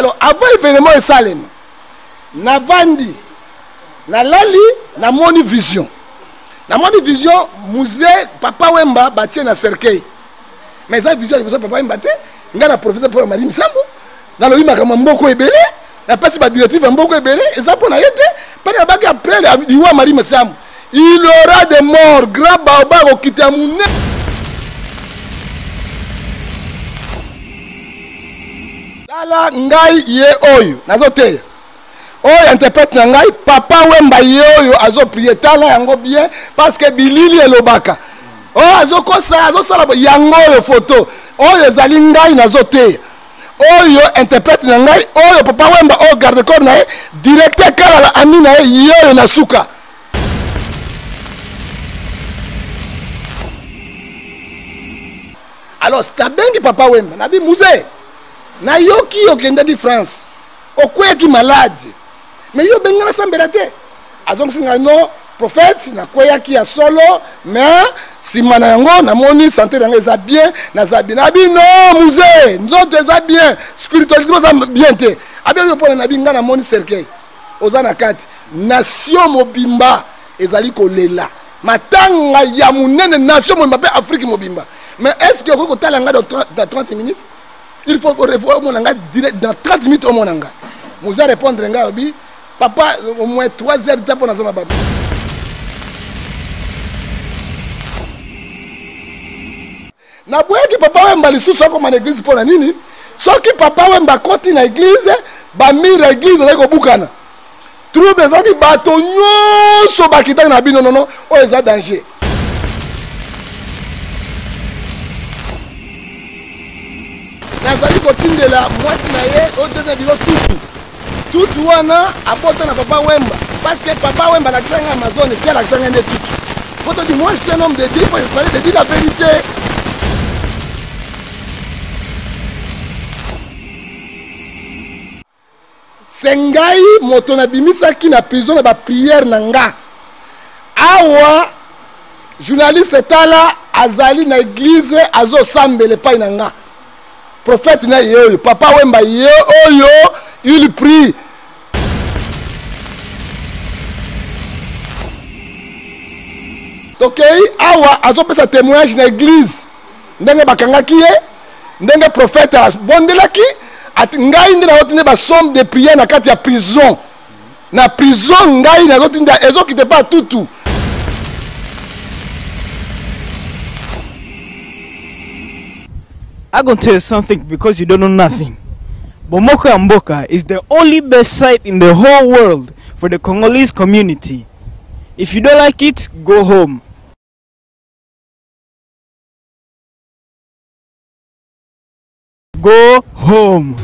Alors, avant l'événement de Salem, na Vandi, na Lali, na Moni Vision. Na Moni Vision, musée Papa Wemba bâti na cercueil. Mais ça vision de Papa Wemba, nga na professeur pour Marie Misambo, na lo ima kama mboko ebele, na pasi ba directive mboko ebele, et ça pour na yete, pas na baki après liwa Marie Misambo. Il aura des morts, grand baobab au Kitamouné. Tala ngai ye oyo, nazo te. Oyo interprète na ngai, Papa Wemba ye oyo, azo prier tala yango bien, parce que bilili elobaka. Oh, azo kosa, azo sala yango oyo photo. Oyo zali ngai nazo te. Oyo interprète na ngai, oyo Papa Wemba oyo garde corps na ye, directeur kala la ami na ye oyo na suka. Alors, c'est bien Papa Wemba, nabi musée. Na yoki okende di France. Okwe ki malade. Mais yo benga sambela te. Azong singa no prophète na kwea ki ya solo, mais si manango na moni santé na eza bien, na zabi nabi no musée, nzoto eza bien, spiritualité eza bien te. Abi yo pona nabi nga na moni cercueil. Ozana kati. Nation mobimba ezali kolela. Matanga ya munene nation mobimba pe Afrique mobimba. Mais est-ce que vous avez dans 30 minutes? Il faut que vous ayez dans 30 minutes au monde. Vous allez répondre, papa, au moins 3 heures de temps pour nous en battre. Na boye ki papa Wemba lisu soko ma église pour la nini? Soki papa Wemba koti na église, ba mire église ko bukana. Trouble soki bato nyoso bakita na bino non, o eza danger. Nazali kotindela mwasi na ye oteze bilo tutu wana apota na Papa Wemba parce que Papa Wemba la kisanga Amazon et la kisanga ne tutu. Faut dire moi je suis un homme de Dieu, il fallait te dire la vérité. Sengai moto na bimisa ki na prison na ba prière na nga. Awa journaliste tala azali na église azo sambele pa na nga. Prophète na yo, Papa Wemba yo, il prie. Ok, awa azo pesa témoignage na église. Ndenge bakanga ki ye, ndenge prophète bondelaki, at ngai ndena otine ba somme de prière na kati ya prison. Na prison ngai na otinda ezo kite pas tout. I'm going to tell you something because you don't know nothing. Bomoko ya Mboka is the only best site in the whole world for the Congolese community. If you don't like it, go home. Go home.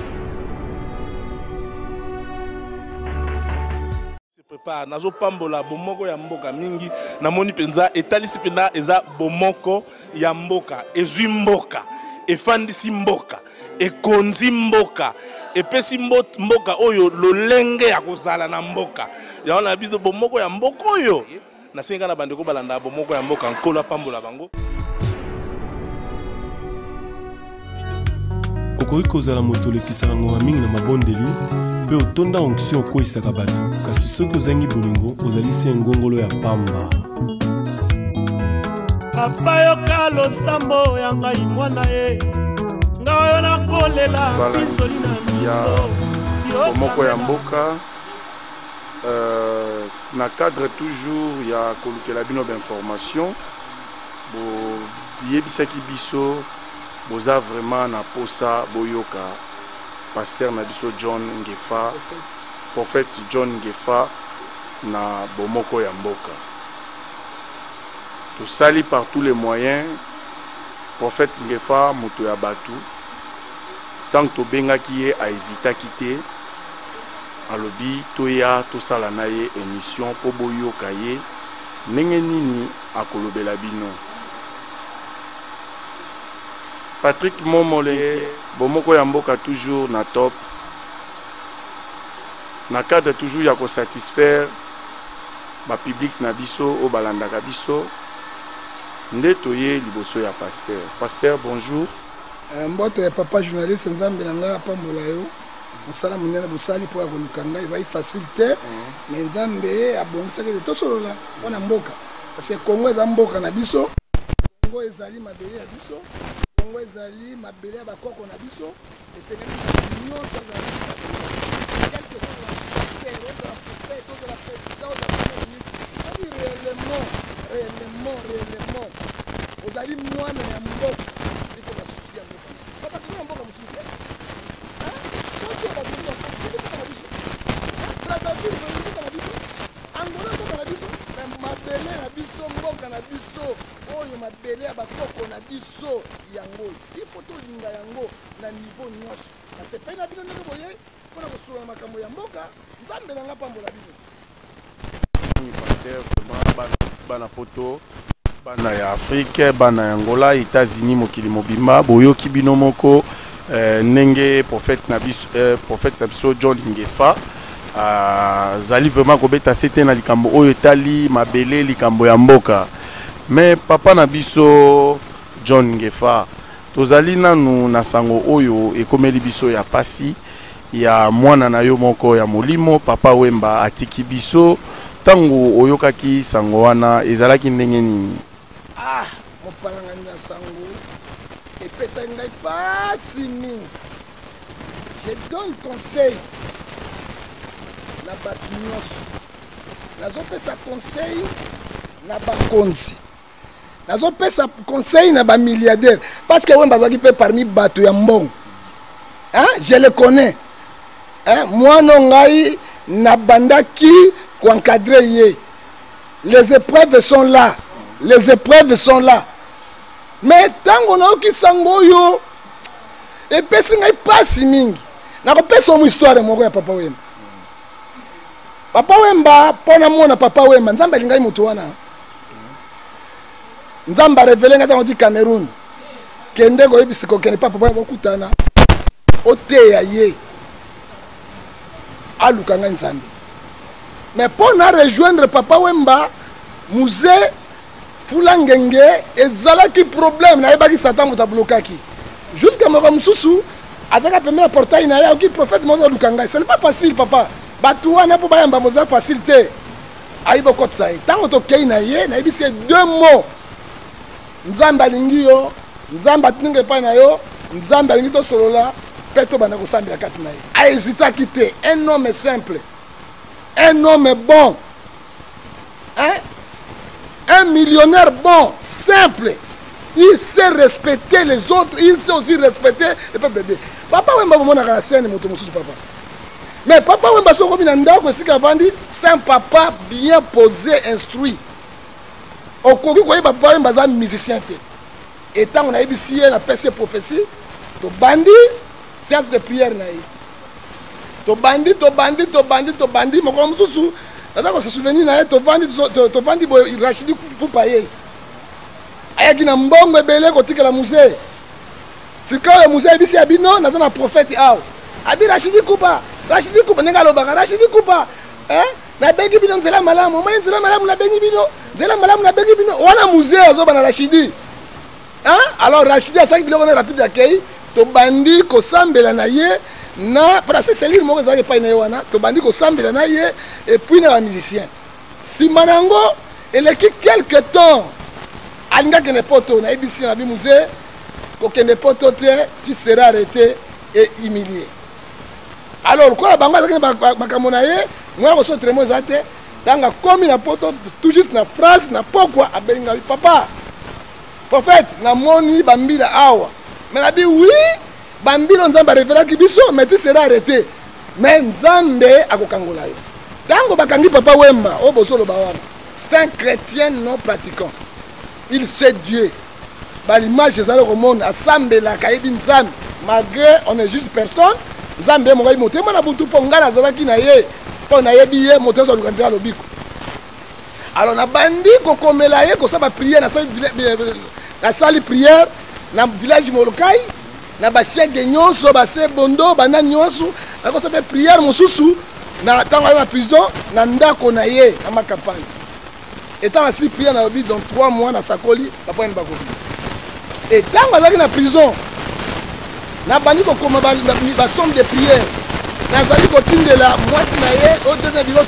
Nazo pambola bomoko ya Mboka mingi namoni penza etalisi pena eza bomoko ya Mboka ezwi Mboka efandisi Mboka ekonzi Mboka epesi Mboka oyo lolenge ya kozala na Mboka ya na biso bomoko ya Mboka oyo na senga na bandeko balanda bomoko ya Mboka nkola pambola bango okoki kozala moto olekisaka ngoma mingi na mabondeli mpe otonda onction okweyisaka bato kasi soki ozangi bolingo ozali se ngongolo ya pamba. Papa yoka losambo ya ngai mwana ye nga oyo nakolela misoli na miso bomoko ya Mboka na cadre toujours ya kolukela bino d'information bo yebisaki biso boza vraiment na posa boyoka pasteur na biso John Ngefa prophète John Ngefa na bomoko ya Mboka. Tout sali par tous les moyens prophète Ngefa moto ya batu tant to bengaki ye a hésita quitter alobi toya to sala na ye émission po boyoka ye ndenge nini akolobela bino. Patrick Momole bomoko ya Mboka toujours na top na cadre toujours ya ko satisfaire ba public na biso o balandaka biso nde toye liboso ya pasteur. Pasteur bonjour. Mbote papa journaliste nzambe na nga pambola yo mosala monene bosali mpo ya koluka ngai ezali facile te mais nzambe abongisaki ete tosolola mpona mboka parce que Congo eza mboka na biso, Congo ezali mabele ya biso, Congo ezali mabele ya bakoko na biso, esengeli nyonso ezali quelque chose la prospère, ozala prospère, ozala président, ozala premier ministre, soki réellement ozali mwana ya mboka iko basusi ya mboka papa tozala mboka mosusu te soki bazali ya mboka na biso brazzaville mboka na biso, angola mboka na biso, mabele na biso mboka na biso oyo mabele ya bakoko na biso yango ifo tolinga yango na niveau nyonso nasepeli na bino ndenge boye mpona kosola na makambo ya mboka nzambe nanga pambola bino pasteur bana poto bana ya Afrique bana ya Angola États-Unis mokili mobimba boyoki bino moko ndenge prophète na biso John Ngefa zali vraiment kobeta sete na likambo oyo etali mabele likambo ya mboka mais papa na biso John Ngefa tozali nanu na sango oyo ekomeli biso ya pasi ya mwana na yo moko ya molimo papa Wemba atiki biso tango oyokaki sango wana ezalaki ndenge nini? Mopalangani na sango epesa ngai pasi mingi. Je donne conseil na bato nyonso, nazopesa conseil na bakonzi, nazopesa conseil na bamilliardaire parce que Wemba azalaki mpe parmi bato ya mbongo. Je le connais. Mwana ngai nabandaki encadrer ye. Les épreuves sont là. Les épreuves sont là. Mais tango naoki sango yo epesi ngai pasi mingi. Nakopesa mu histoire moko ya papa Wemba. Papa Wemba pona mona papa Wemba nzambe alingai mutu wana. Nzambe révélé ngata ngoti Cameroun. Kende go yebisiko kende papa Wemba okutana. Oteya ye. Alukanga nzambe. Mais pour rejoindre papa Wemba musée Fulangenge ezalaki problème na yebaki Satan muta blokaki jusqu'à moko mususu azaka pembe na portail na ya oki prophète mozo lukanga. Ce n'est pas facile papa batu wana po bayamba moza facilité aibo kotsa tango to kei na ye na yebisi deux mots nzamba alingi yo nzamba tinge pa na yo nzamba alingi to solola peto bana kosambela kati na ye a hésité à quitter un homme simple, un homme bon, un millionnaire bon, simple. Il sait respecter les autres, il sait aussi respecter le peuple. Papa Wemba mon la scène moto mususu papa. Mais papa Wemba so comme ndako sika vandi, c'est un papa bien posé, instruit. Au Congo quoi papa Wemba za musicien té. Et tant on a ici la PC prophétie, to bandi séance de prière na yi. To bandi moko mususu nataka se souvenir na ye to vandi bo Rachidi Kupa ye ayaki na mbongo ebele kotikela musée sikoyo musée ebisi abino naza na prophète awa abi Rachidi Kupa nenga alobaka Rachidi Kupa nabengi bino nzela malamu omoni nzela malamu nabengi bino nzela malamu nabengi bino wana musée azoba na Rachidi alors Rachidi asaki biloko na rapide akei to bandi kosambela na ye na parce que c'est lui moko ezalaki epai na ye wana tobandi kosambela na ye et puis na bamusicien nsima nango eleki quelque temps alinga kende poto nayebisi na bimusée kokende poto te tu seras arrêté et humilié. Alors lokola bango azalaki na makambo na ye mwa kosotremo eza te ntango akomi na poto tout juste na phrase na pokwa abelinga papa prophète namoni bambila awa mais nabi oui bambilo nzambe révélaki biso mais tu seras arrêté mais nzambe akokangola yo tango bakangi papa Wemba o bosolo bawana c'est un chrétien non pratiquant, il sait Dieu balimage ezali komona asambelaka yebi nzambe malgré on ne juge personne nzambe mokai motema na butu mpo ngai nazalaki na ye mpo nayebi ye moto nyonso aluka nzela lobiko. Alors nabandi kokomela ye kosala bapriere nasali priere na village molokai na bashege nyonso base bondo bana nyonso akosa pe prière mosusu na tango na prison na ndako na ye na ma campagne etant asili prière na lobi dans 3 mois na sakoli papa Wemba bakobi et tango azalaki na prison na bandi kokoma ba somme de prière nazali kotindela mwasi na ye odeza bilo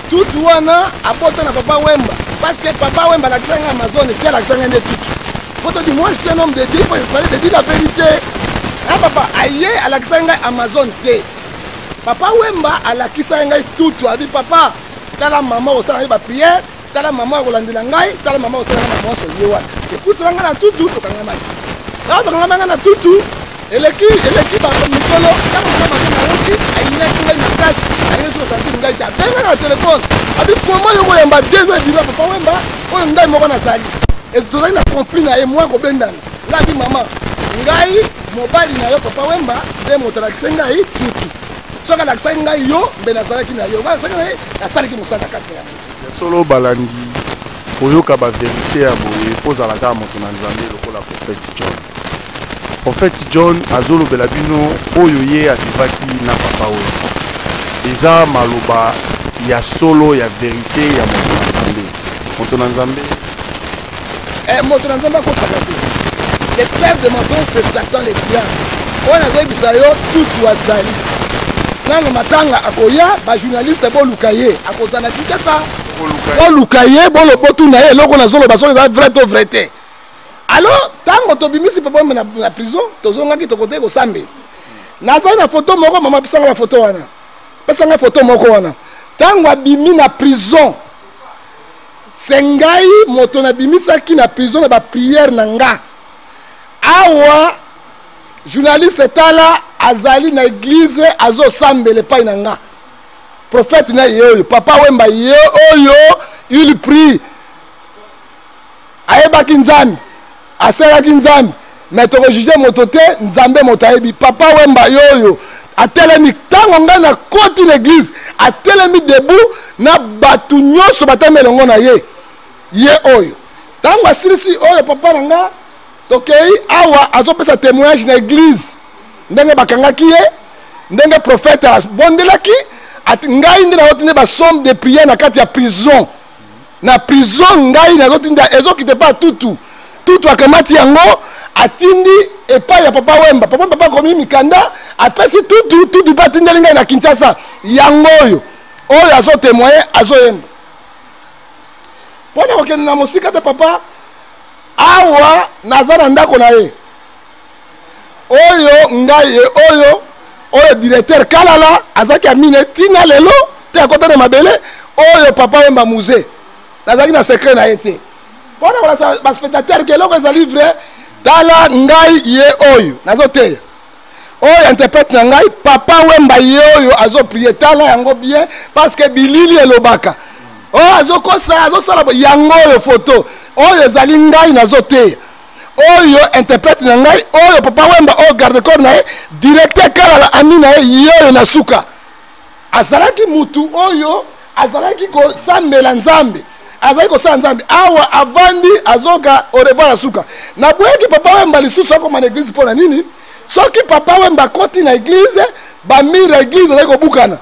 tutu wana abota na papa Wemba parce que papa Wemba alakisa nga Amazon te alakisa nga nde tutu photo du moi je suis un homme de Dieu, il fallait de dire la vérité. Ah papa aye alakisa nga Amazon te papa Wemba alakisa nga tutu abi papa tala mama osala ba prière tala mama kolandela ngai tala mama osala mama osali wana c'est pour ça nga na tutu to kanga mai là to kanga na tutu eleki ba mikolo kama mama na roki aina kinga na kasi aina so santi ngai ta benga na téléphone abi comment yo yamba 2 ans bila papa Wemba oyo ngai moko na sali et to na conflit na e moi ko bendana ngabi mama ngai mobali na yo papa Wemba de motalakisa ngai tutu soka lakisa ngai yo mbe nazalaki na yo bana sanga nasalaki mosala kati ya solo balandi koyoka ba vérité ya boye kozalaka moto na nzambe lokola prophète John. Prophète John azolobela bino oyo ye ativaki na papa Wemba eza maloba ya solo ya vérité ya moto na nzambe. Moto na nzambe moto na nzambe akosaka te. Le père de mensonge c'est Satan le diable. On a zebisa yo tutu azali. Nano matanga akoya ba journaliste bo lukaye akozana kitasa bo lukaye bo lobotu na ye loko na zolo baso eza vrai to vrai te. Alors tango to bimisi papa na prison tozonga ki to kote ko sambe. Naza na photo moko mama pisanga photo wana. Pesanga photo moko wana. Tango abimi na prison. Sengai moto na bimisa ki na prison na ba prière na nga. Awa journaliste tala azali na église azo sambele pa na nga. Prophète na yoyo papa Wemba yoyo il prie. Ayeba ki nzambe asala ki nzambe mais to juger moto te nzambe motayebi papa Wemba yoyo atelemi tango nga na koti l'église atelemi debout na batu nyonso batamela ngo na ye oyo tango asirisi oyo papa na nga tokei awa azopesa témoignage na église ndenge bakangaki ye ndenge prophète abondelaki ati ngai nde nazotinda basombe de prière na kati ya prison na prison ngai nazotinda ezokite pa tutu akamati yango atindi epai ya papa Wemba papa akomi mikanda apesi tutu pa atindeli ngai na Kinshasa yango oyo azotémoigner azoyemba mpona kokende na mosika te papa awa naza na ndako na ye oyo ngai oyo directeur kalala azaki amine tina lelo te akota na mabele oyo papa Wemba musée nazaki na secret na ye te mpona kolasa baspectateur ke eloko ezali vrai tala ngai ye oyo nazoteya oyo interprète na ngai papa Wemba ye oyo azoprie tala yango bien parce que bilili elobaka oyo azosala yango oyo photo oyo ezali ngai nazoteya oyo interprète na ngai oyo papa Wemba oyo garde corps na ye directeur kalala ami na ye oyo na suka azalaki mutu oyo azalaki kosambela nzambe azalaki kosala nzambe awa avandi azoka au revoir na suka naboyaki papa Wemba lisusu akoma na église mpona nini soki papa Wemba akoti na église bamire ya église azali kobukana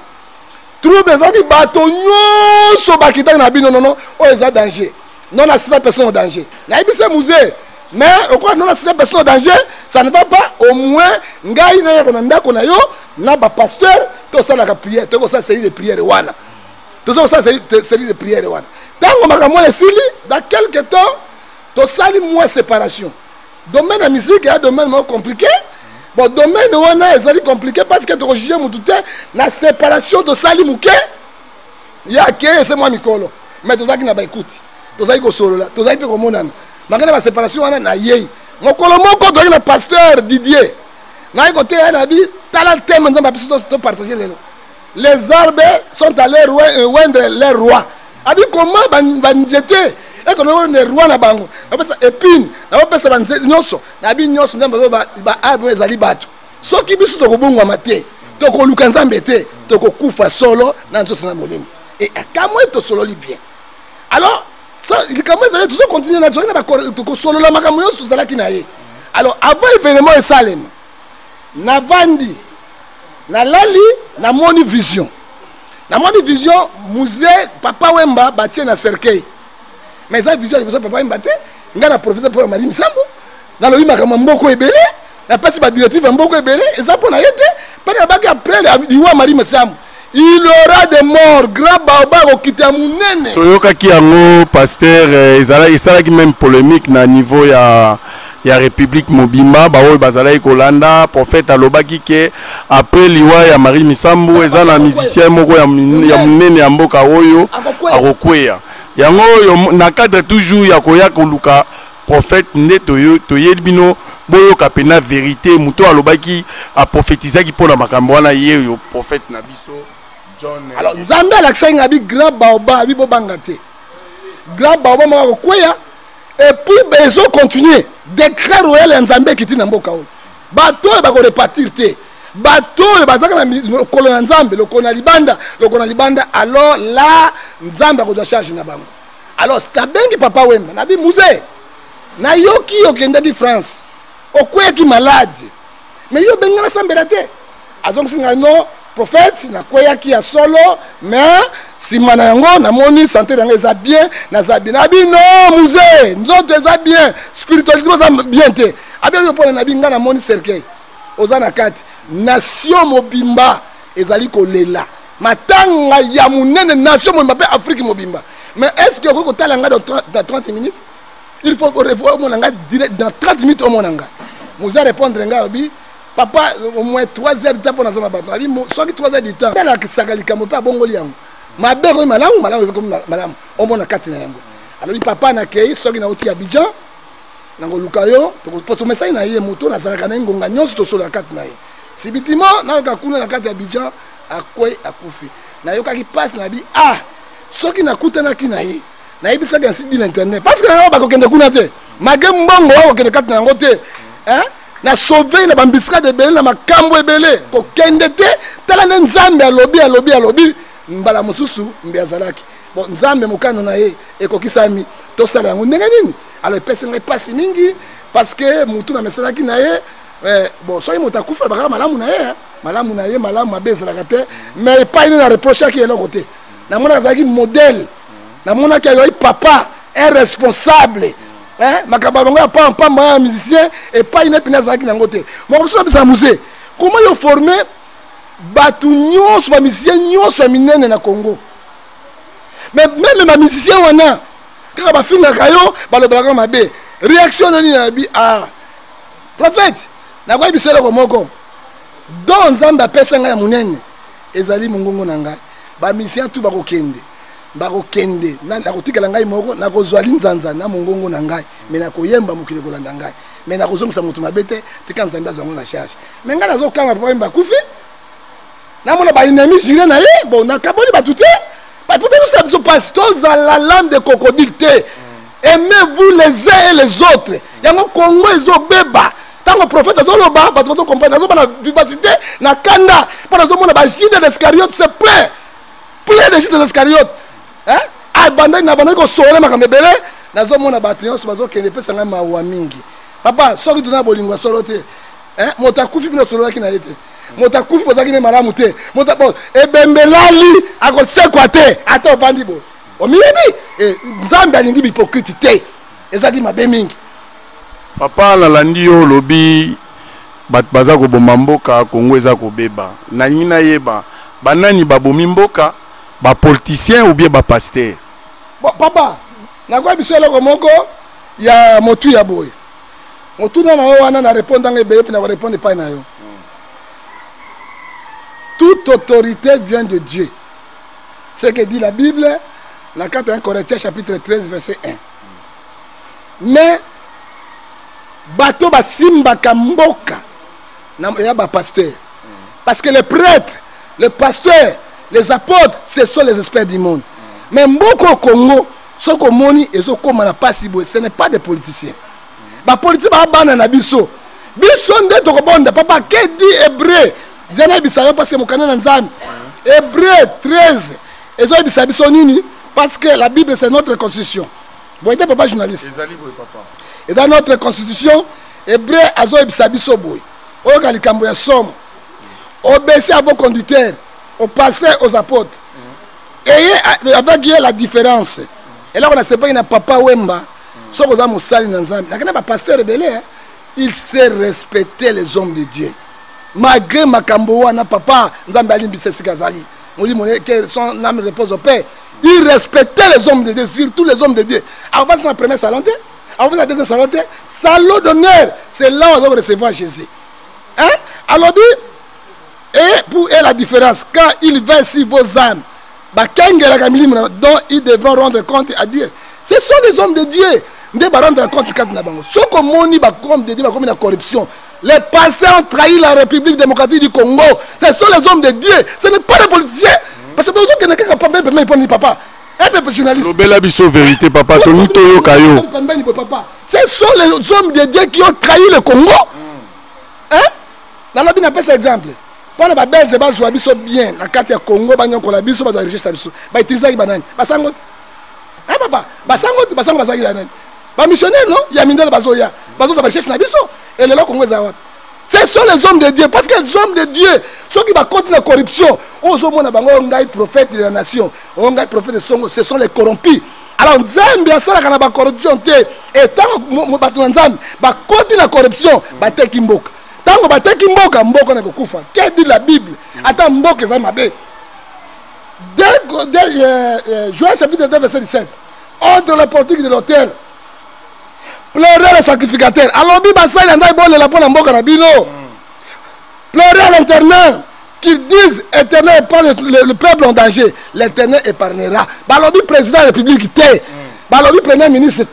trouble ezalaki bato nyonso bakitaki na bino nono oyo eza danger non assistant personne au danger nayebisa musée mais okwa non assistant personne au danger ça ne va pas au moins ngai na yako na ndako na yo na ba pasteur tosalaka prière tokosala série de prière wana tozosala série de prière wana tango makambo esili dans quelque temps tosali moins séparation domaine ya musique ya domaine mo compliqué bon domaine wana ezali compliqué parce que tokojuge mutu te na séparation tosali muke ya ke c'est moi mikolo mais tozaki na ba écoute tozali kosolola tozali pe komonana makana ba séparation wana na yei mokolo moko tozali na pasteur Didier na côté ya nabi tala thème nzamba biso to partager les arbres sont allés oindre leur roi abi comment banjete ekono ne roi na bango apesa épine na apesa banze nyonso na bi nyonso nzamba ba arbre ezali bato soki biso to kobongwa mate to ko luka nzambe te to ko kufa solo na nzoto na molimo et akamwe to solo li bien alors ça il commence à tout ça continuer na to ko solo la makamwe nyonso to zalaki na ye alors avant événement et Salem na vandi na lali na moni vision musée papa Wemba batie na cercueil mais ça vision de papa Wemba te nga na professeur pour Marie Misambo na lo imaka mboko ebele na pasi ba directive mboko ebele eza pona yete Après l'Iwa Marie Messam, il aura des morts. Grand Baobab au Kitamounene. Toyoka qui a un pasteur, et qui même polémique na niveau ya République Mobimba, Baoy Bazalaï Kolanda, prophète Alobaki ke après l'Iwa ya Marie Misambu, et un musicien moko ya Munene ya Mboka Oyo, Arokweya. Yango na cadre toujours ya koya koluka prophète ne toyebino boyo kapena vérité muto alobaki a prophétiser qui pour na makambo wana yeyo prophète na biso John. Alors Nzambe alaksai ngabi grand baoba bibo bangate. Grand baoba mako kweya et puis bezo continuer décret royal Nzambe kiti na mboka oyo. Bato ba ko repartir te. Bato bazaka na kolona Nzambe lokona libanda alors là Nzambe ko doit charger na bango. Alors stabengi papa wemba nabi musée na yoki okende di France okwe ki malade mais yo bengana sambela te azong singa no prophète na kweya ki ya solo mais simana yango na moni santé yango eza bien na zabi nabi no musée nzoto eza bien spiritualité eza bien te abi yo pona nabi ngana moni cercueil ozana kati nation mobimba ezali kolela matanga ya munene nation mobimba Afrique mobimba. Mais est-ce que vous avez dans 30 minutes? Il faut que vous ayez dans 30 minutes au monde. Vous allez répondre, papa, au moins 3 heures de temps pour nous avoir. Soit 3 heures de temps. Mais là, ça ne peut pas bon. Ma belle est malade, madame, au moins 4 heures. Alors, papa n'a qu'à soit qui n'a pas Abidjan, n'a pas Lukayo, pour tout ça, il y a un moto, n'a pas un gagnon, c'est sur la 4 naïe. Si bâtiment, n'a pas la 4 Abidjan, à quoi à Koufi. N'a pas qui passe, n'a pas ah. Ce qui n'a coûté na kinaï, na ibisa kan site d'internet. Parce que na ba ko kende kuna te. Magem mbongo wa ko kende kat na ngote. Hein? Na sauver na bambisika de belé na makambo ebele ko kende te. Tala na Nzambe alobi mbala mususu mbe azalaki. Bon Nzambe mokano na ye ekokisami to sala yango ndenge nini? Alors pese ngai pasi mingi parce que mutu na mesalaki na ye bon soki moto akufa baka malamu na ye, malamu abezala kate mais pas une reproche qui est là côté. Na mona zaki modèle na mona ki ayi papa un responsable hein makababongo pa un musicien et pas une épine zaki nangote mo biso bisa musée comment yo former batu nyonso ba musicien nyonso minene na Congo mais même ma musicien wana kaka ba finga kayo balobaka mabe réaction nani na bi ah prophète na kwa biselo ko moko don Nzambe pesa nga ya munene ezali mungongo na ngai ba misien tu bakokende na kotikala ngai moko na kozwali nzanza na mongongo na ngai mais na koyemba mokili kolanda ngai mais na kozongisa moto mabete tika Nzambe azwango na charge mais ngai nazokama papa yemba kufi na mona ba ennemi juré na ye bon na kaboni batuté ba pour ça biso pastos à la lame de crocodile te aimez-vous les uns et les autres yango Congo ezobeba tant que prophète azoloba bato bazo comprendre azoba na vivacité na kanda pour azomona ba Judas d'Iscariote c'est plein de Judas d'Iscariote hein abandonne na bandai ko sole makambe belé nazomona bato nyonso bazo kende pesa nga mawa mingi papa soki tuna bolingo solo te hein motakufi bino solo ki na yete motakufi bozaki ne malamu te motabo ebembelali akosekwa te ata opandi bo omiyebi Nzambe alingi hypocrite te ezaki mabe mingi papa nalandi yo lobi bat baza ko bomba mboka Kongo eza ko beba na nyina yeba banani babomi mboka ba politicien ou bien ba pasteur bon papa na kwa biselo ko moko ya motu ya boy motu na yo wana na répondre ngebe puis na répondre pas na yo toute autorité vient de Dieu c'est ce que dit la Bible dans 4 Corinthiens chapitre 13 verset 1 mais bato ba simba kamboka na ya ba pasteur parce que les prêtres les pasteurs les apôtres ce sont les experts du monde mais mboko Congo ce que moni ezo koma na pasi boy ce n'est pas des politiciens ba politique ba bana na biso nde to bonda papa que dit hébreu zana bisayo parce que mokana na Nzambe hébreu 13 ezo bisayo biso nini parce que la Bible c'est notre constitution boy était papa journaliste ezali boy papa et dans notre constitution hébreu azo bisayo biso boy oyo kalikambo ya somme obéissez à vos conducteurs aux pasteurs aux apôtres et avec la différence et là on a séparé na papa wemba so ko za musali na Nzambe na kana ba pasteur belé il sait respecter les hommes de Dieu malgré makambo wana papa nzambe alimbisa sikazali que son âme repose au Père. Il respectait les hommes de Dieu, surtout les hommes de Dieu. Avant la première salon, avant la deuxième salon, salon d'honneur, c'est là où on va recevoir Jésus. Hein? Alors dit, et pour la différence, quand il verse vos âmes, dont ils devront rendre compte à Dieu. Ce sont les hommes de Dieu. Ils devront rendre compte à Dieu. Ce qu'on dit, comme la corruption. Les pasteurs ont trahi la République démocratique du Congo. Ce sont les hommes de Dieu. Ce n'est pas les politiciens. Parce que vous avez quelqu'un qui n'a pas de papa. Un peu journaliste. Vérité, papa. Ce sont les hommes de Dieu qui ont trahi le Congo. Hein? Dans la Bible, on appelle ça exemple. Quand les Belges sont bien, dans le du Congo, ils ont la biso, ils ont registre la biso. Ils utilisent les bananes. Basangot. Hein, papa? Basangot, basangot, basangot. Missionnaire, non? Il y a Mindel Bazoya. Bazo, ça va chercher la biso. Et les gens Congo, ce sont les hommes de Dieu. Parce que les hommes de Dieu, ceux qui vont continuer la corruption, aux hommes, on a prophète de la nation, on a prophète de son, ce sont les corrompus. Alors, Nzambe, ça, la corruption, et tant que Nzambe, continue la corruption, bateki mboka. Tant que bateki mboka, mboka na kufa. Qu'est-ce que dit la Bible? Attends, mboka, ça m'a bé. Dès Joël chapitre 2, verset 17, ordre la politique de l'autel. Pleurer les sacrificateurs. Alors, pleurer à l'Éternel. Qu'ils disent Éternel épargne le peuple en danger. L'Éternel épargnera. Balobi président de la République. Balobi premier ministre.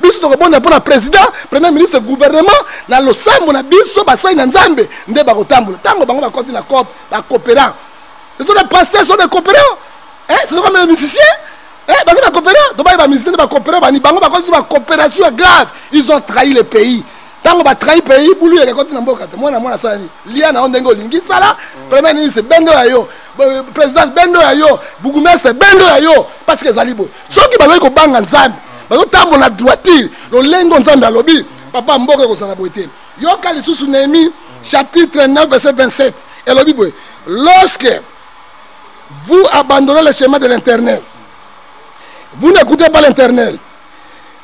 Biso to bon pour le président, premier ministre du gouvernement. Dans le sambo na biso basai na nzambe. Nde bakotambola. Tango bango bakoti na COP, ba coopérant. Ce sont des pasteurs, ce sont des coopérants. Hein? Ce sont comme les musiciens. Coopération grave. Ils ont trahi le pays. Tant qu'on a trahi le pays, boulou est côté n'importe quoi. Moi ça lié na ondengo lingi sala. Premier ministre Bendo Ayo, président Bendo Ayo, bourgmestre Bendo Ayo, parce que zalibo. Ceux qui bazali ko banga nzambe, bazo tambo na droiture, lo lengo nzambe alobi, papa mboka ko sana boité. Yo kali susu Néhémie chapitre 9 verset 27. Et lobi boy, lorsque vous abandonnez le chemin de l'Éternel, vous n'écoutez pas l'Éternel,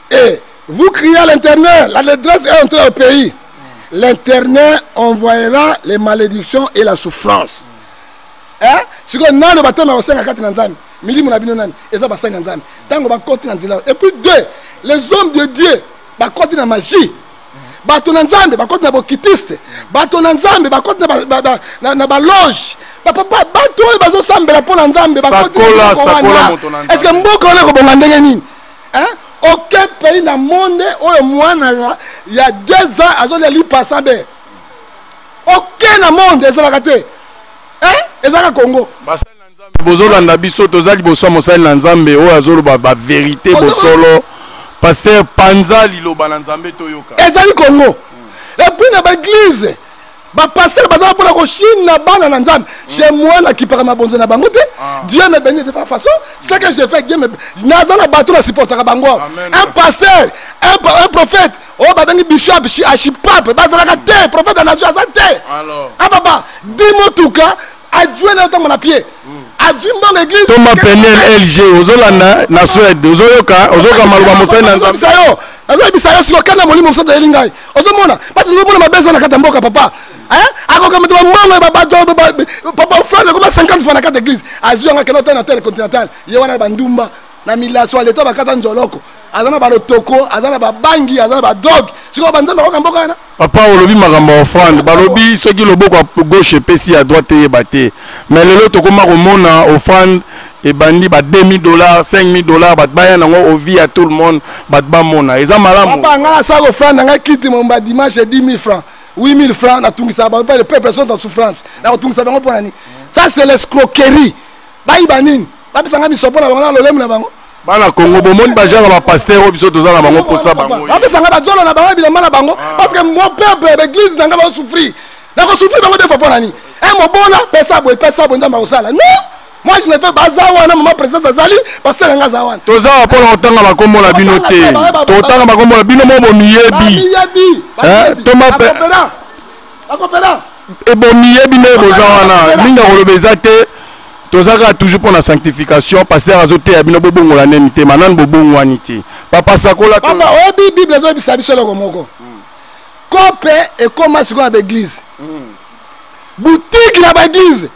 et vous criez à l'Éternel, la détresse est entrée au pays, l'Éternel envoyera les malédictions et la souffrance. Hein? Ce que nous avons bâti dans le Seigneur, et puis deux, les hommes de Dieu, ils continuent la magie. Bato na nzambe bakoti na bokitiste bato na nzambe bakoti na baloge papa bato bazo sambela pona nzambe bakoti na est-ce que mboka ole ko bonga ndenge nini hein aucun pays dans le monde oyo mwana il y a 2 ans azo li passabe aucun dans monde ezala te hein ezala Congo basali na nzambe bozolanda biso tozali boso mosali na nzambe oyo azolo ba vérité bosolo. Pasteur Panza Liloba Nzambe Toyoka. Ezali Congo. Et puis dans l'église, ba pasteur bazala pour la Chine na bana na Nzambe. Chez moi na qui para ma bonze na bango te. Dieu me bénit de toute façon. C'est que je fais Dieu me na dans la bateau na supporter bango. Un pasteur, un prophète, oh ba bengi bishop, archipape, bazala ka te, prophète de la nation ça te. Alors. Ah papa, dis-moi tout cas, adjoint na temps na pied. Thomas Penel LG ozolanda na Suède ozoyoka maluba mosali na nzambe sayo azobisayo siko kana molimo mosata elingai ozomona parce que nobona mabeza na kata mboka papa hein akoka mto mama papa ofrande comme 50 francs na kata église azuyanga kena tena tele continental ye wana bandumba na milation à l'état bakata njoloko azana ba lotoko azana ba bangi azana ba dog siko banzamba ko mboka na papa olobi makambo offrande balobi soki loboko à gauche pesi à droite yebate mais lelo tokoma komona offrande et bandi ba $2000 $5000 bat baya nango ovi à tout le monde bat ba mona eza malamu papa ngala sa offrande nga kiti momba dimanche 10 000 francs 8 000 francs na tungisa ba le peuple sont en souffrance na tungisa bango ponani ça c'est l'escroquerie bayi banini ba pisanga misopo na bango na lolemu na bango bana Congo bomoni ba jara ba pasteur obiso tozala bango posa bango ba pisanga ba zolo na bango bilamba na bango parce que mon peuple l'église nanga ba souffrir na ko souffrir bango defa ponani un mobona pesa bo ndamba osala non moi je ne fais pas ça wana maman président Azali parce que nga za wana tozala pona otanga ba kombo la bino te totanga ba kombo la bino mo bomiyebi hein toma akopera e bomiyebi ne bozawana minga kolobeza te tozaka toujours pour la sanctification pasteur azote ya bino bobongo la nemité manan bobongo wanité papa sakola to papa obi bible zo bisabiso loko moko kope et comment siko na l'église boutique na ba église.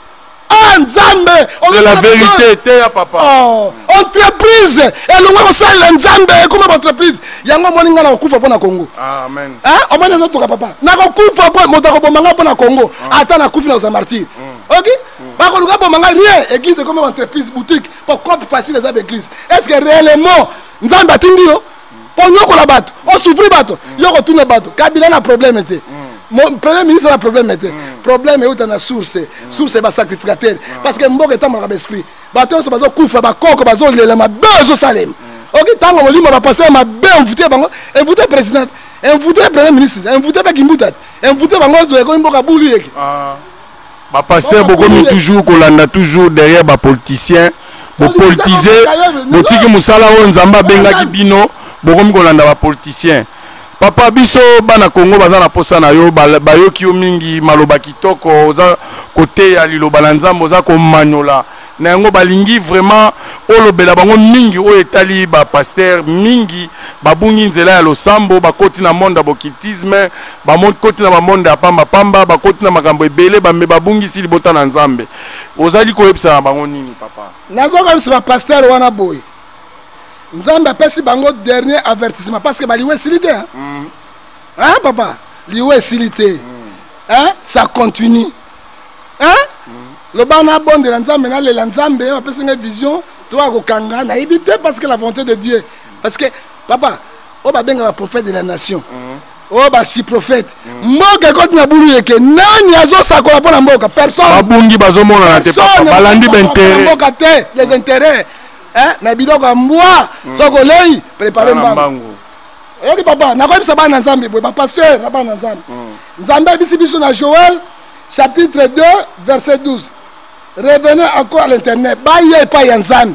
Ah Nzambe, c'est la vérité te ya papa. Oh, entreprise et le moi ça Nzambe comme entreprise. Yango moninga na okufa pona Congo. Amen. Hein? O mona zo toka papa. Na okufa po motako bomanga pona Congo. Ata na kufi na za martyr. OK? Ba ko luka bomanga rien, église comme entreprise, boutique pour compte facile les églises. Est-ce que réellement Nzambe atindio? Pour nyoko la bato, on souffrir bato, yoko tourner bato. Kabila na problème était. Mon premier ministre a un problème était. Problème est où dans la source. Source est sacrificateur. Parce que mboka est dans mon esprit. Bato so bazo kufa ba koko bazo lela ma bezo salem. OK, tango molimo ba pasteur ma be envoûté bango, envoûté président, envoûté premier ministre, envoûté ba kimbuta, envoûté bango zo ko mboka bulu yeki. Ah. Ba pasteur bokomi toujours kolanda toujours derrière ba politicien, bo politiser, botiki musala o nzamba benga bino, bokomi kolanda ba politicien. Papa biso bana Congo baza na posa na yo bayoki yo mingi maloba kitoko oza côté ya liloba na Nzambe oza ko manyola na yango balingi vraiment olobela bango mingi o etali ba pasteur mingi babungi nzela ya losambo bakoti na monde bokitisme ba monde koti na ba monde ya pamba pamba bakoti na makambo ebele bambe babungi si libota na Nzambe ozali ko yebisa na bango nini papa nazoka bisa ba pasteur wana boy Nzambe apesi bango dernier avertissement parce que liwe silité hein. Hein papa, liwe silité. Hein ça continue. Hein le bana bon de Nzambe na le Nzambe apesi une vision toi ko kanga na éviter parce que la volonté de Dieu parce que papa o ba benga ba prophète de la nation. O ba si prophète. Mboka ko na bulu yeke nani azo sakola pona mboka personne. Babungi bazomona na te papa balandi b'intérêt. Mboka te les intérêts. Hein mais biloko mboa soko lei préparer mbango. Yoki papa na ko bisa bana Nzambe boy ba pasteur na bana Nzambe. Nzambe bisi biso na Joël chapitre 2 verset 12. Revenez encore à l'internet. Ba ye pa ya Nzambe.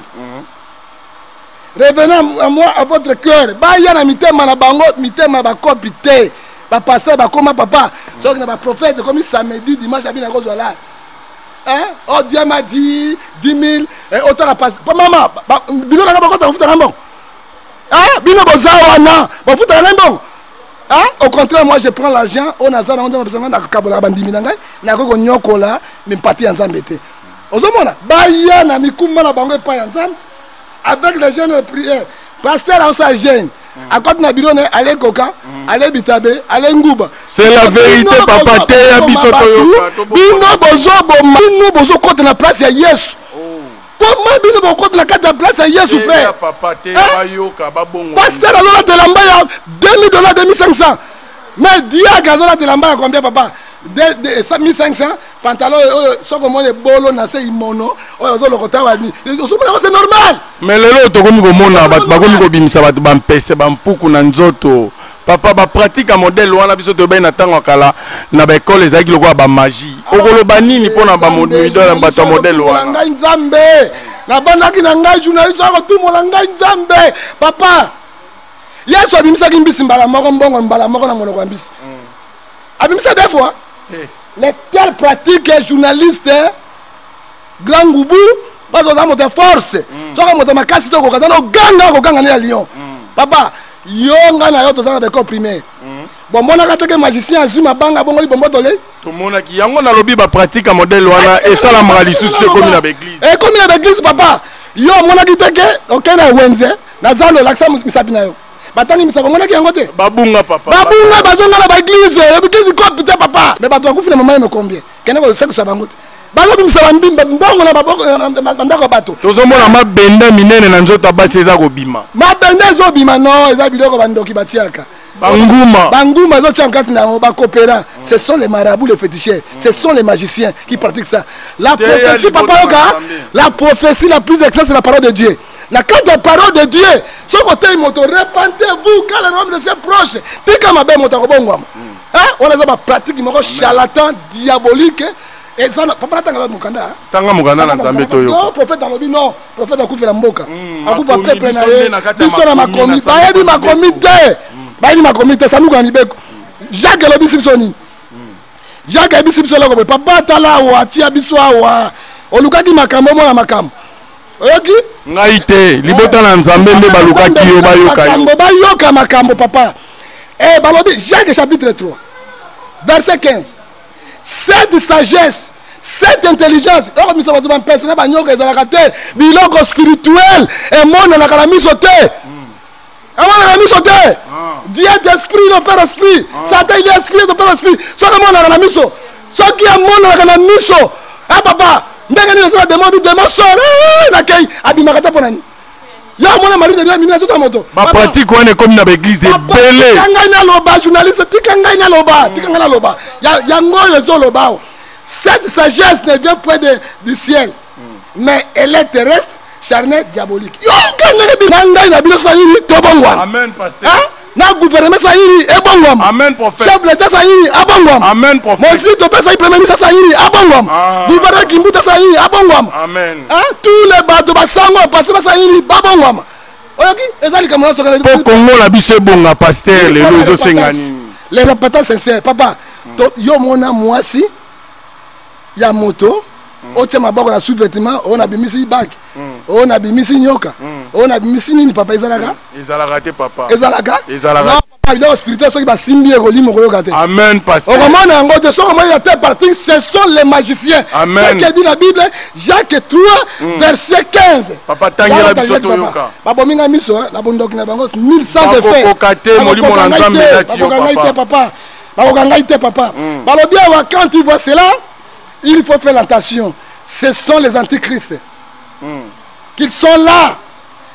Revenez à moi à votre cœur. Ba ya na mitema na bango mitema ba kopité. Ba pasteur ba koma papa. Soko na ba prophète comme samedi dimanche abina ko zola. Hein? Oh Dieu m'a dit 10 000 et autant la passe. Maman, bino na bakota futa ngambon. Hein? Bino bozawa na, ba futa ngambon. Hein? Au contraire, moi je prends l'argent, on a ça on a besoin na kabola bandimi nanga, na ko nyokola, me pati ya Nzambe te. Ozomona, ba ya na mikuma na bango pa ya Nzambe avec les jeunes de prière. Pasteur a sa jeune. À côté na biro ne aller koka, aller bitabe, aller nguba. C'est la vérité papa te ya biso toyo. Bino bozo côté na place ya Yesu. Comment bino bo côté na carte de place ya Yesu frère? Papa te bayoka babongo. Pasteur azola te lamba ya $2,000 2500. Mais dia gazola te lamba ya combien papa? De 1500 pantalon soko mone bolo na se imono oyo zo lokota wani. C'est normal. Mais lelo tokomi ko mona bakomi ko bimisa bato bampese bampuku na nzoto. Papa ba pratique modèle wana biso to bay na tango kala na ba école ezaki lokwa ba magie. Okoloba nini pona ba modèle na bato modèle wana. Ngai Nzambe. Na bandaki na ngai journaliste ako tumola ngai Nzambe. Papa. Yesu abimisa kimbisi mbala moko mbongo mbala moko na monoko mbisi. Abimisa des fois. Les telles pratiques journalistes grand goubou parce que ça force so comme ta makasi to ko katana ganga na Lyon papa yonga na yo to sana be ko primaire bon mona kateke magicien azuma banga bongo li bombo tole to mona ki yango na lobi ba pratique modèle wana et ça la moralité sur comme na église et comme na église papa yo mona kiteke OK na wenze na zalo laksa misapina yo batani misaba mona ki yango te babunga papa babunga bazonga na ba église ko pita papa mais bato akufina mama me combien kena ko seko sabango te bazo misaba mbimba mbongo na baboko ndako bato tozomona mabenda minene na nzoto basi eza ko bima mabenda zo bima non eza biloko bandoki batiaka banguma zo tiam kati na ba coopérant ce sont les marabouts les féticheurs ce sont les magiciens qui pratiquent ça la prophétie papa yoka la prophétie la plus excellente c'est la parole de Dieu. La carte de parole de Dieu, ce côté moto, répentez-vous quand le homme de ses proches, t'es comme un bel moto, hein? On a des pratiques qui sont charlatans, diaboliques, et ça, papa, t'as un mukanda. T'as un mukanda dans Nzambe toyo. Non, prophète dans le bino, non, prophète a couvert la mboka. A couvert le peuple na biso na makomi, bayebi makomi te. Bayebi makomi te, ça nous gami beko. Jacques le bisipsoni. Jacques le bisipsoni ko papa tala wa tia biso wa. Olukaki makambo mo na makambo. Oyoki? Ngai te, libota na Nzambe nde balukaki yo bayoka yo. Bayoka makambo papa. Eh balobi Jacques chapitre 3 verset 15. cette sagesse, cette intelligence, biloko spirituel, et mon anakala sauté. Dieu d'esprit, le Père esprit. Satan il est esprit, le Père esprit. Ce qui est mon miso. Ce qui est mon miso. Ah papa, ndenge ni osala demo bi demo sore na kei abimakata ponani. Ya mona mari de mina tota moto. Ba pratique on est comme na église de belé. Tikanga na loba journaliste tikanga na loba. Ya ngoyo zo loba. Cette sagesse ne vient point du ciel, mais elle est terrestre, charnelle, diabolique. Amen, pasteur. Na gouvernement ça y est bon. Amen, prophète. Chef l'État ça y est bon. Amen, prophète. Monsieur Topé ça y premier ministre ça y est bon. Gouverneur Kimbuta ça y est bon. Amen. Tous les bateaux basango passer ça y est bon. Oyoki ezali kamona to kana. Pour Congo la biso bon pasteur les lozo sengani. Les répétants sincères papa. Yo mona mwasi ya moto. Otia maboko na sous-vêtement, on a bimisi bag. On a bimisi nyoka. On a bimisi nini papa ezalaka? Ezalaka te papa. Ezalaka? Ezalaka. Non papa, il est spirituel soki ba simbi ekoli moko yoka te. Amen pasteur. On remonte en gros de son moment il y a telle partie, ce sont les magiciens. Amen. Ce que dit la Bible, Jacques 3 verset 15. Papa tangela biso to yoka. Papa minga miso na bondoki na bango 1100 effets. Kokate molimo na nzambe dati yo papa. Bakokangaite papa. Balobi awa quand tu vois cela, il faut faire attention. Ce sont les antichrists. Qu'ils sont là.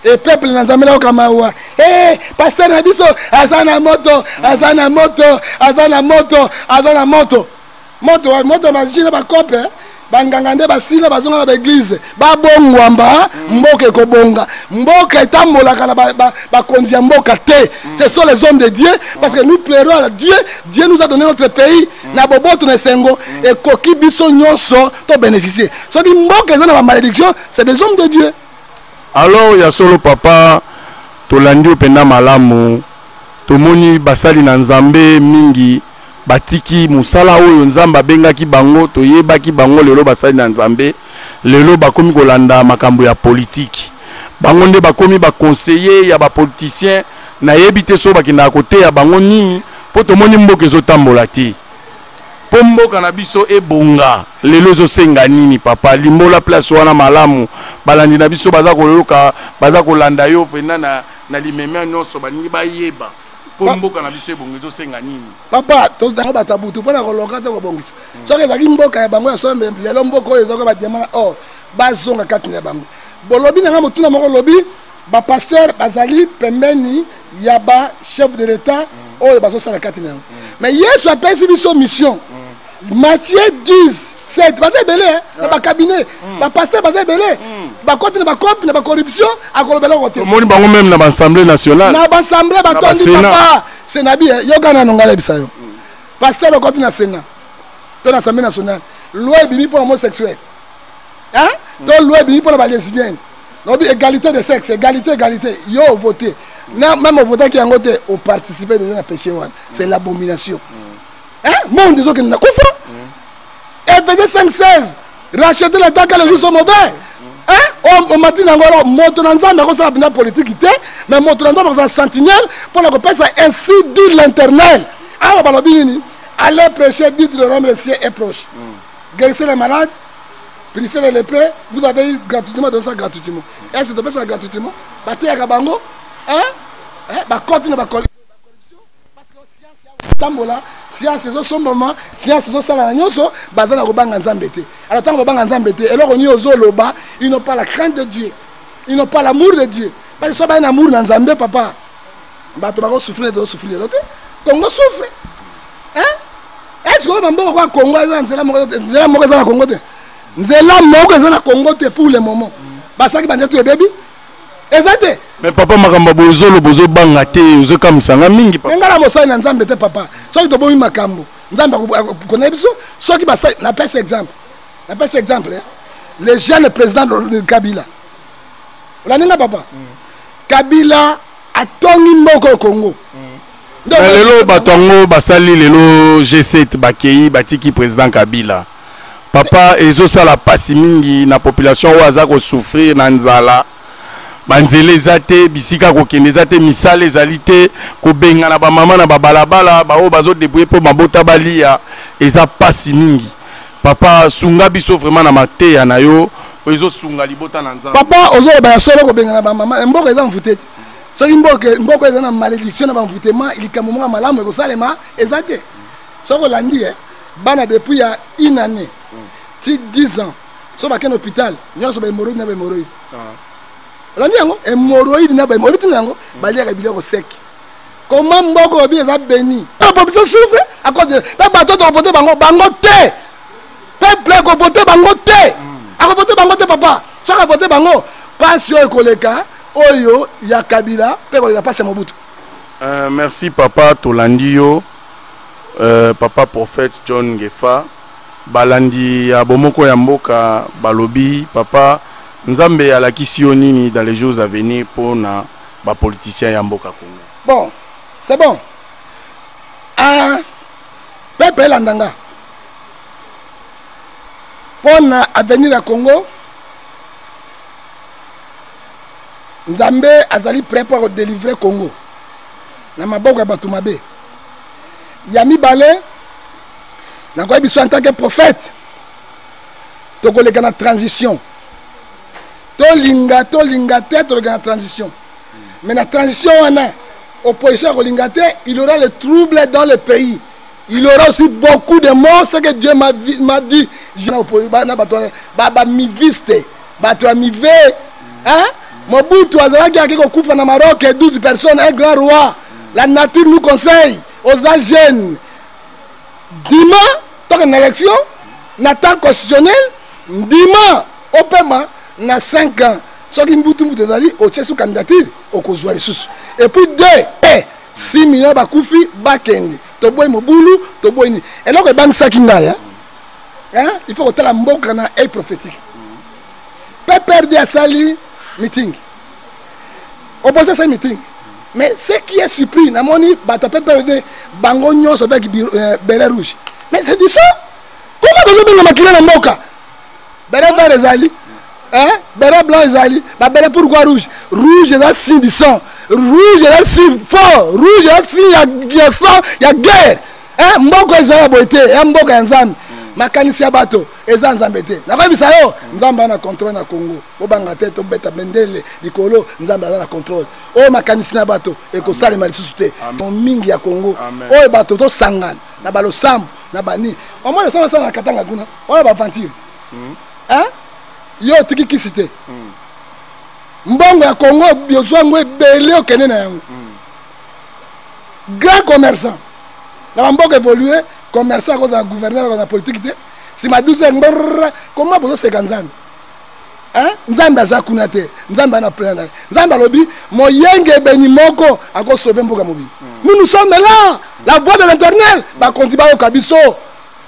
Et peuple n'azamela au Kamawa. Eh, pasteur Nabiso, Azana moto, Azana moto, Azana moto, Azana moto. Moto, mazine ba kope. Bangangande basina bazonga na l'église. Ba bongwamba, mboke kobonga. Mboke etambola kana ba konzia mboka te. Ce sont les hommes de Dieu parce que nous plairons à Dieu. Dieu nous a donné notre pays. Na boboto na sengo et koki biso nyonso to bénéficier. So di mboke ezana ba malédiction, c'est des hommes de Dieu. Alors il y a solo papa tolandi openda malamu. Tomoni basali na nzambe mingi. Batiki musala oyo nzamba bengaki bango toyebaki bango lelo basali na nzambe lelo bakomi kolanda makambo ya politique bango nde bakomi ba conseiller ya ba politicien na yebite so bakinda kote ya bango nini po tomoni mboka ezotambola te po mboka na biso ebonga lelo ezosenga nini papa limbola place wana malamu balandi na biso baza kolanda yo pena na limemia nyonso baningi bayeba. Mboka na biso ebongezo senga nini papa to dango batabutu pona koloka to kobongisa soki ezaki mboka ya bango ya sombe lelo mboka oyo ezoko bademana or bazonga kati na bango bolobi nanga motuna moko lobi ba pasteur bazali pembeni ya ba chef de l'état oyo bazosala kati na yango mais Yesu apesi biso mission Matthieu 10 7 baza ebele na ba cabinet ba pasteur baza ebele ba côté na ba cop na ba corruption akolobela côté moni bango même na l'Assemblée nationale na ba assemblée ba tondi papa c'est nabi yoka na ngala bisayo pasteur le côté na Sénat to na Assemblée nationale loi bimi pour homosexuel hein to loi bimi pour ba lesbienne no bi égalité de sexe égalité yo voter na même voter qui yango te au participer déjà na péché one c'est l'abomination hein monde des autres na kufa Ephésiens 5:16 racheter les temps que les jours sont mauvais. Hein? On m'a dit encore moto nanzambe ko sala bina politique té mais moto nanzambe ko sentinelle pour la copie ça ainsi dit l'Éternel. Ah balobi nini? Allez prêcher dites le royaume des cieux est proche. Guérissez les malades, purifiez les lépreux, vous avez eu gratuitement donné ça gratuitement. Est-ce que tu peux ça gratuitement? Baté ya bango, hein? Ba continue ba corruption parce que science tambola science zo sombama science zo sala nyonso bazana ko banga nzambe te alors tant ko banga nzambe te eloko ni ozoloba ils n'ont pas la crainte de Dieu ils n'ont pas l'amour de Dieu parce que so ba un amour na nzambe papa ba to ba ko souffrir de souffrir l'autre Congo souffre hein est-ce que mambo ko Congo nzela moko za na Congo te nzela moko za na Congo te pour le moment ba saki banje to baby ezate mais papa makamba bozolo bozo banga te ozo kamsanga mingi papa ngala mosali na nzambe te papa soki to bomi makambo nzambe ko biso soki ba na pese exemple le jeune président de Kabila la ninga papa Kabila atongi mboko Congo lelo batongo basali lelo G7 bakei batiki président Kabila papa ezo sala pasi mingi na population oyo aza ko souffrir na nzala banzele ezate bisika kokende ezate misale ezalite kobenga na ba mama na babalabala bao bazo débrouiller pour mabota balia eza pasi mingi papa sunga biso vraiment na mateya na yo ozo sunga libota na nzambe papa ozo ba solo kobenga na ba mama mboko eza mfutete soki mboko eza na malédiction na ba mfutema ilikamomo malamu ekosalema ezate soko landi bana depuis ya une année ti 10 ans so ba ken hôpital nyonso ba hémorroïde na ba hémorroïde landi yango hémorroïde na ba hémorroïde nango baliaka biloko sec comment mboko bi eza béni la population souffre à cause de ba bato to voter bango te peuple ko voter bango te a voter bango te papa so ka voter bango passe yo koleka oyo ya Kabila pe koleka passe Mobutu. Merci papa tolandi yo papa prophète John Ngefa balandi ya bomoko ya mboka balobi papa nzambe alakisi yo nini dans les jours à venir pour na ba politiciens ya mboka Congo. Bon, c'est bon. Peuple landanga pour na avenir ya Congo nzambe azali prêt pour délivrer Congo na maboko ya bato mabe Yami Balé, en tant que prophète, tu as la transition. Tu as la transition. Mais la transition, on a opposition à il y aura le trouble dans le pays. Il y aura aussi beaucoup de morts, ce que Dieu m'a dit. Je mi viste, mi ve. Mobutu azalaki akikufa na Maroc 12 personnes, un grand roi. La nature nous conseille aux jeunes. Dima, tant qu'une élection, na temps constitutionnel, Dima, au paiement, na 5 ans. Ce qui m'a dit, au Tchèque candidature, au Kozouari les et puis 2, 6 millions de Bakoufi, Bakendi. Toboy Moboulou, Toboy. Et là, il faut que la mboka na est prophétique. Pas perdre à Sali, meeting. Opposé à ce meeting. Mais ce qui est surpris, Namoni, tu peux perdre Bangonio avec Béret Rouge. Mais c'est du ça. Comment tu peux maquiller la mboka? Béret vert les ali. Béret blanc les ali. Béret pourquoi rouge? Rouge est un signe du sang. Rouge est un signe fort. Rouge est un signe, il y a sang, il y a guerre. Mboko est un boité, Mboko est un zam. Makanisi ya bato eza nzambe te nakoyebisa yo nzambe ana contrôle na Congo obanga te to beta bendele likolo nzambe ana contrôle o makanisi na bato ekosalema lisusu te mingi ya Congo oyo bato to sangana na balosambo na bani omona sama sana na Katanga kuna ona ba aventure yo tikikisi te mbongo ya Congo biozwango ebele okende na yango grand commerçant na mbongo évoluer commerçant à cause de gouverneur de la politique si ma 12 ans comment vous se ganzambe nzambe azakunate nzambe na plein nzambe lobi moyenge benimoko à cause sauver mboka mobile nous sommes là la voix de l'Éternel ba kondiba yo kabiso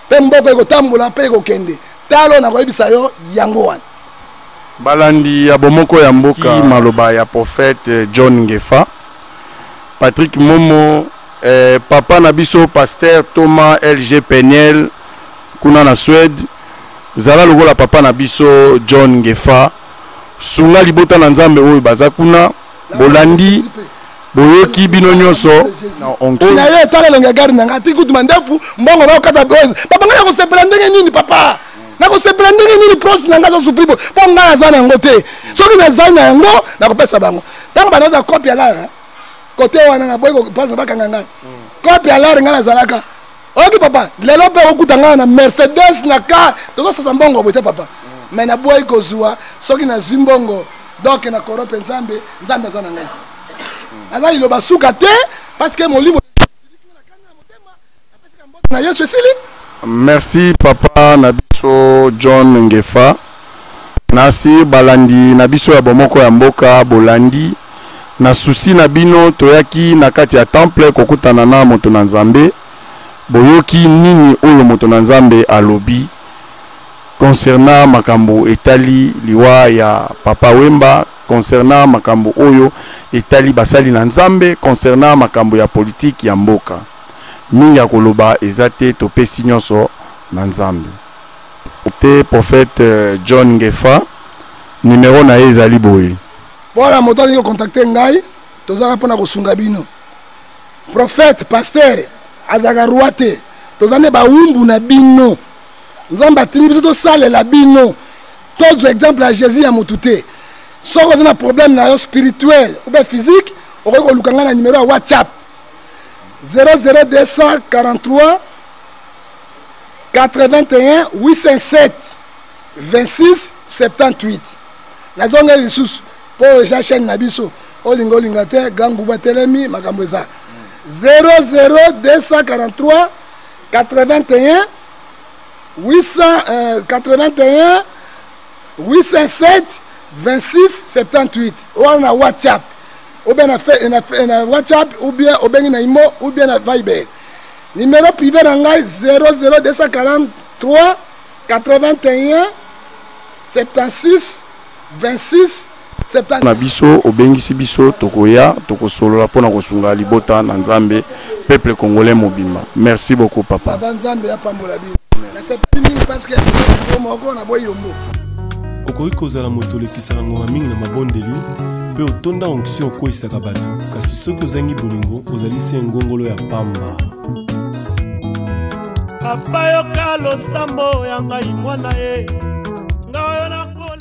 pe mboko eko tambola pe eko kende talo na koyebisa yo yango wana balandi ya bomoko ya mboka maloba ya prophète John Ngefa Patrick Momo papa nabiso pasteur Thomas LG Peniel kuna na Suède zala lokola papa nabiso John Ngefa sunga libota na nzambe oyo baza kuna bolandi boyoki bino nyonso na onction na ye tala longa gari na ngati kutuma ndefu mbongo ba kata boys papa ngana ko sepela ndenge nini papa na ko sepela ndenge nini proche na ngazo sufribo po ngana za na ngote soki na za na yango na ko pesa bango tango banaza copie la côté wana na boy ko passe ba kanganga copie la ngana zalaka oki papa lelo pe okutanga na Mercedes na car tozo sasa mbongo bote papa mais na boy ko zuwa soki na zimbongo donc na korope nzambe nzambe za na ngai azali lo basuka te parce que molimo na Yesu sili. Merci papa nabiso John Ngefa nasi balandi nabiso ya bomoko ya mboka bolandi na susi na bino toyaki na kati ya temple kokutana na moto na nzambe boyoki nini oyo moto na nzambe alobi concernant makambo etali liwa ya papa Wemba concernant makambo oyo etali basali na nzambe concernant makambo ya politique ya mboka mingi ya koloba ezate topesi nyonso na nzambe te prophète John Ngefa numéro na ezali boye Pour la moto de contacter ngai, tous en apprendre au sungabino. Prophète, pasteur, azagaruate, tous en eba umbu na bino. Nous en batini biso to sale la bino. Tous exemple à Jésus à motute. Si on a un problème na spirituel ou bien physique, on va le na numéro WhatsApp 00243 81 807 26 78. La zone est sous pour la chaîne Nabiso. Olingo lingate grand Bouba Telemi Makambeza 00243 81 807 26 78. On a WhatsApp. Ou bien na WhatsApp ou bien au ben na Imo ou bien na Viber. Numéro privé d'Angai 00243 81 76 26 70. Na biso obengisi biso tokoya tokosolola pona kosunga libota na Nzambe peuple congolais mobimba. Merci beaucoup papa. Baba Nzambe ya pambola bi. Na sepeli mingi parce que moko na boyombo. Okoki kozala moto olekisaka ngonga mingi na mabondeli mpe otonda onction okweyisaka bato kasi soki ozangi bolingo ozali se ngongolo ya pamba. Papa yoka losambo ya ngai mwana ye nga oyo nakole.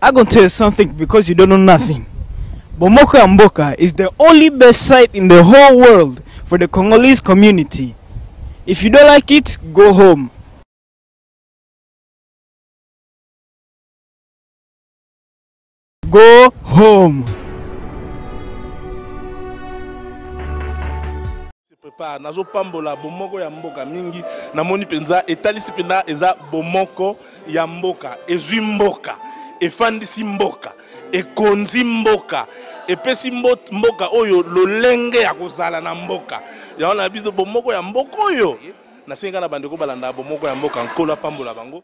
I'm gonna tell you something because you don't know nothing. Bomoko ya Mboka is the only best site in the whole world for the Congolese community. If you don't like it, go home. Go home. Nazo pambola bomoko ya mboka mingi namoni penza etalisi pena eza bomoko ya mboka ezwi mboka efandisi mboka ekonzi mboka epesi mboka oyo lolenge ya kozala na mboka yaona biso bomoko ya mboka oyo nasenga na bandeko balanda bomoko ya mboka nkolo pambola bango.